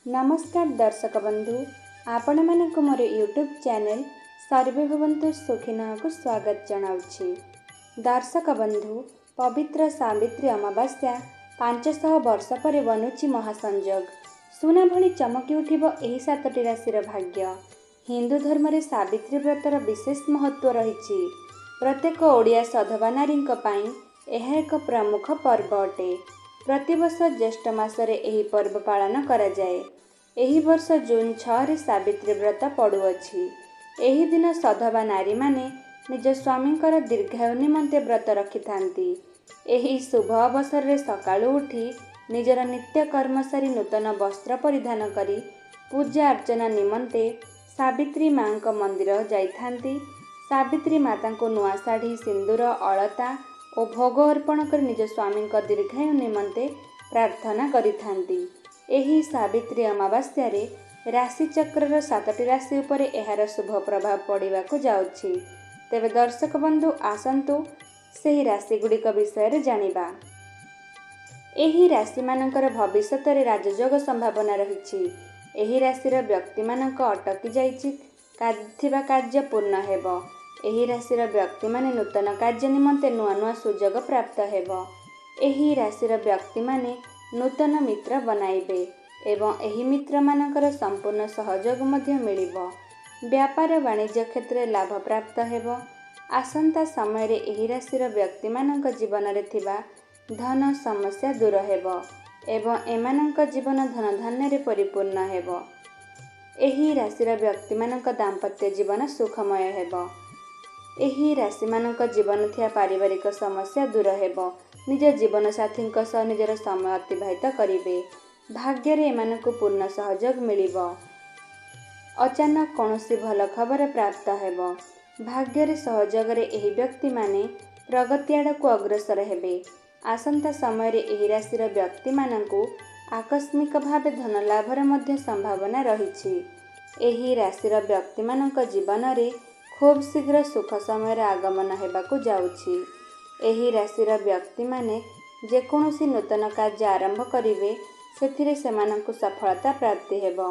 नमस्कार दर्शक बंधु, आपण मानक मोर यूट्यूब चैनल सर्वे भवन्तु सुखिनः को स्वागत जनाउछि। दर्शक बंधु, पवित्र सावित्री अमावास्या 500 वर्ष पर बनुछि महासंजोग। सुना भली चमकी उठिब एही 7टी राशिर भाग्य। हिंदू धर्म रे सावित्री व्रतर विशेष महत्व रहिछि। प्रत्येक ओडिया सधवा नारींक पई एहा एक प्रमुख पर्व अटे। प्रतिवर्ष ज्येष्ठ मासरे एही पर्व पालन करा जाए। एही वर्ष जून 6 रे सावित्री व्रत पड़ुअछि। एही दिन सधवा नारी माने निज स्वामींकर दीर्घायु निमंते व्रत रखिथांती। एही शुभ अवसर रे सकाळु उठी निजर नित्य कर्म सारी नूतन वस्त्र परिधान करी पूजा अर्चना निमंते सावित्री मांक मंदिर जाइथांती। सावित्री माता को नुआ साड़ी सिंदूर अलता और भोग अर्पण कर निज स्वामींक दीर्घायु निमंते प्रार्थना करिथांती। एही सावित्री अमावास्या रे राशि चक्रर 7टी राशि उपरे एहार शुभ प्रभाव पड़िबाकु जाउछि। तेबे दर्शक बंधु आसंतु सेही राशि गुड़िक विषय जानिबा। एही राशि मानकर भविष्यत रे राजयोग संभावना रहिछि। एही राशिर व्यक्ति मानक अटकी जाइछि थिबा कार्य पूर्ण हेबो। एही राशिर व्यक्ति माने नूतन कार्य निमंते नुआ नुआ सुजोग प्राप्त हेबो। एही राशिर व्यक्ति माने नूतन मित्र बनाइबे एवं एही मित्र मानकर संपूर्ण सहयोग मध्य मिलिबो। व्यापार वाणिज्य क्षेत्र लाभ प्राप्त हेबो। आसंता समय रे एही राशिर व्यक्ति मानक जीवन रे थिबा धन समस्या दूर हेबो एवं एमानक जीवन धन धान्य रे परिपूर्ण हेबो। एही राशिर व्यक्ति मानक दाम्पत्य जीवन सुखमय हेबो। एही राशि मानक जीवन थिया पारिवारिक समस्या दूर हेबो। निज जीवन साथी सह निजर समय अतिबाहित करिवे। भाग्य रे एमानक पूर्ण सहयोग मिलिबो। अचानक कौनसी भल खबर प्राप्त हेबो। भाग्य रे सहयोग रे एही व्यक्ति माने प्रगति आड़क अग्रसर हेबे। आसंता समय रे एही राशिर व्यक्ति मानकु आकस्मिक भावे धन लाभर मध्य संभावना रहिछि। एही राशिर व्यक्ति मानक जीवन रे खूब शीघ्र सुख समय आगमन हेबाकु जाउछि। एही राशिर व्यक्ति माने जेकोसी नूतन कार्य आरंभ करिवे सेथिरे सेमानंकु सफलता प्राप्ति हेबो।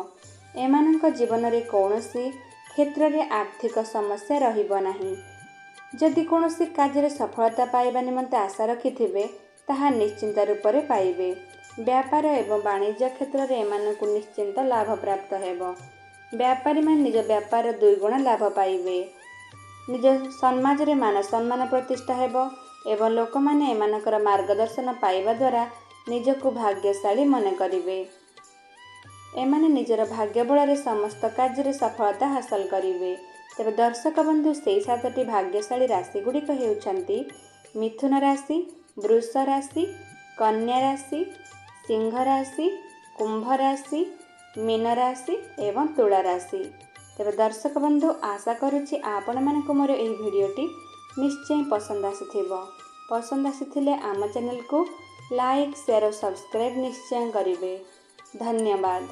एमानंक जीवन रे कौनसी क्षेत्र रे आर्थिक समस्या रहिबो नाही। जदि कौनसी कार्य रे सफलता पाइबा निमंते आशा रखिथिबे ताहा निश्चिंत रूप रे पाइबे। व्यापार एवं वाणिज्य क्षेत्र रे एमानंकु निश्चिंत लाभ प्राप्त हेबो। व्यापारी मान निज व्यापार 2 गुण लाभ पाइबे। निज समाज रे मान सम्मान प्रतिष्ठा हेबो एवं लोक माने एमानकर मार्गदर्शन पाइबा द्वारा निजको भाग्यशाली मन करिवे। एमाने निजर भाग्य बल रे समस्त कार्य रे सफलता हासिल करिवे। तेबे दर्शक बंधु सेही 7टी भाग्यशाली राशि गुड़िक हेउछन्ति मिथुन राशि, वृष राशि, कन्या राशि, सिंह राशि, कुंभ राशि, मीन राशि एवं तुला राशि। तेबे दर्शक बंधु आशा करुछि आपण मानक मोर एही भिडियोटी निश्चय पसंद आसीथिबो। पसंद आसीथिले आम चैनल को लाइक शेयर और सब्सक्राइब निश्चय करिवे। धन्यवाद।